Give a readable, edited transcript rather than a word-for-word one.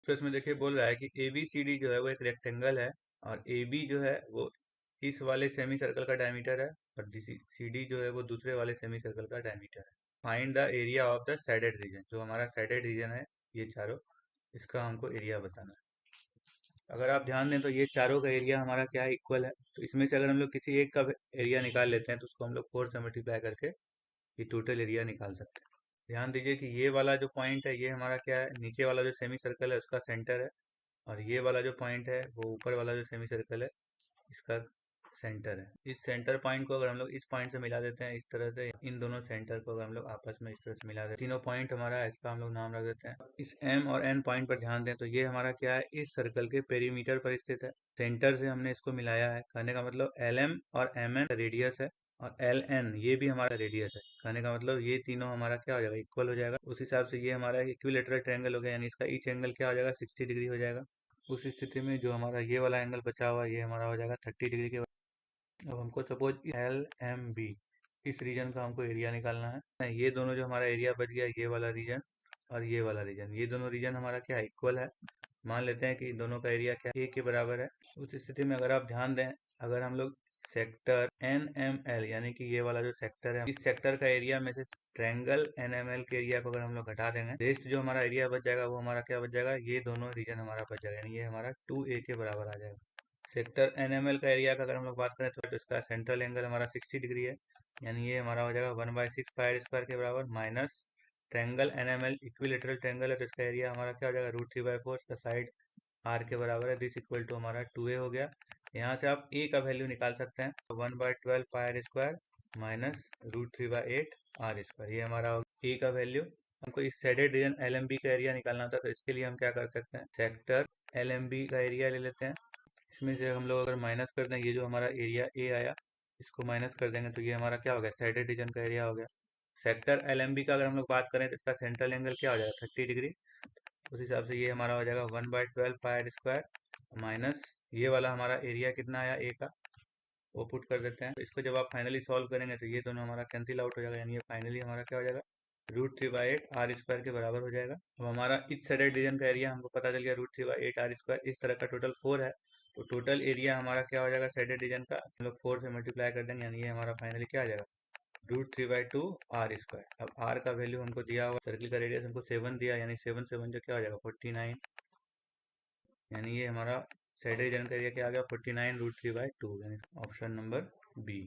प्रश्न में देखिए बोल रहा है कि ए बी सी डी जो है वो एक रेक्टेंगल है, और ए बी जो है वो इस वाले सेमी सर्कल का डायमीटर है, और सी डी जो है वो दूसरे वाले सेमी सर्कल का डायमीटर है। Find the area of the shaded region, जो हमारा साइडेड रीजन है ये चारों, इसका हमको एरिया बताना है। अगर आप ध्यान दें तो ये चारों का एरिया हमारा क्या है, इक्वल है। तो इसमें से अगर हम लोग किसी एक का एरिया निकाल लेते हैं तो उसको हम लोग 4 से मल्टीप्लाई करके ये टोटल एरिया निकाल सकते हैं। ध्यान दीजिए कि ये वाला जो पॉइंट है ये हमारा क्या है, नीचे वाला जो सेमी सर्कल है उसका सेंटर है, और ये वाला जो पॉइंट है वो ऊपर वाला जो सेमी सर्कल है इसका सेंटर है। इस सेंटर पॉइंट को अगर हम लोग इस पॉइंट से मिला देते हैं इस तरह से, इन दोनों सेंटर को अगर हम लोग आपस में इस तरह से मिला देते हैं, तीनों पॉइंट हमारा है, इसका हम लोग नाम रख देते हैं। इस एम और एन पॉइंट पर ध्यान दें तो ये हमारा क्या है, इस सर्कल के पेरीमीटर पर स्थित है। सेंटर से हमने इसको मिलाया है, कहने का मतलब एल एम और एम एन रेडियस है, और एल एन ये भी हमारा रेडियस है। कहने का मतलब ये तीनों हमारा क्या हो जाएगा, इक्वल हो जाएगा। उस हिसाब से ये हमारा इक्विलेटरल ट्रायंगल हो गया, यानी इसका ईच एंगल क्या हो जाएगा, 60 डिग्री हो जाएगा। उस स्थिति में जो हमारा ये वाला एंगल बचा हुआ है ये हमारा हो जाएगा 30 डिग्री के। अब हमको सपोज एल एम बी इस रीजन का हमको एरिया निकालना है। ये दोनों जो हमारा एरिया बच गया, ये वाला रीजन और ये वाला रीजन, ये दोनों रीजन हमारा क्या इक्वल है। मान लेते हैं कि इन दोनों का एरिया क्या ए के बराबर है। उस स्थिति में अगर आप ध्यान दें, अगर हम लोग सेक्टर एन एम एल यानी कि ये वाला जो सेक्टर है, इस सेक्टर का एरिया में से ट्रायंगल एन एम एल के एरिया को अगर हम लोग घटा देंगे, रेस्ट जो हमारा एरिया बच जाएगा वो हमारा क्या बच जाएगा, ये दोनों रीजन हमारा बच जाएगा, यानी ये हमारा 2a के बराबर आ जाएगा। सेक्टर एनएमएल का एरिया का अगर हम लोग बात करें तो इसका सेंट्रल एंगल हमारा 60 डिग्री है, यानी ये हमारा हो जाएगा 1/6 पाई आर स्क्वायर के बराबर, minus triangle NML equilateral triangle है तो इसका एरिया हमारा क्या हो जाएगा, √3/4, इसका साइड आर के बराबर है, दिस इक्वल टू हमारा 2a हो गया। यहाँ से आप ए का वैल्यू निकाल सकते हैं, 1/12 pi r square minus √3/8 r square, ये हमारा ए का वैल्यू। हमको इस shaded region L M B का एरिया निकालना था, तो इसके लिए हम क्या कर सकते हैं, सेक्टर एल एम बी का एरिया ले लेते हैं। इसमें से हम लोग अगर माइनस कर दें, ये जो हमारा एरिया ए आया इसको माइनस कर देंगे तो ये हमारा क्या हो गया, साइडेड रीजन का एरिया हो गया। सेक्टर एल एम बी का अगर हम लोग बात करें तो इसका सेंट्रल एंगल क्या हो जाएगा, 30 डिग्री। उस हिसाब से ये हमारा हो जाएगा 1/12 पाई आर स्क्वायर माइनस ये वाला हमारा एरिया कितना आया ए का, वो पुट कर देते हैं। तो इसको जब आप फाइनली सॉल्व करेंगे तो ये दोनों हमारा कैंसिल आउट हो जाएगा, यानी ये फाइनली हमारा क्या हो जाएगा, √3/8 आर स्क्वायर के बराबर हो जाएगा। अब हमारा इस साइडेड रीजन का एरिया हमको पता चल गया, √3/8 आर स्क्वायर, इस तरह का टोटल 4 है। तो टोटल एरिया हमारा क्या हो जाएगा साइडेड रीजन का, हम लोग 4 से मल्टीप्लाई कर देंगे, यानी ये हमारा फाइनली क्या आ जाएगा, √3/2 आर स्क्वायर। अब आर का वैल्यू हमको दिया हुआ, सर्किल का रेडियस हमको 7 दिया, यानी 7 7 जो क्या हो जाएगा 49, यानी ये हमारा साइड रीजन का एरिया क्या आ गया 49 √3/2, यानी ऑप्शन नंबर बी।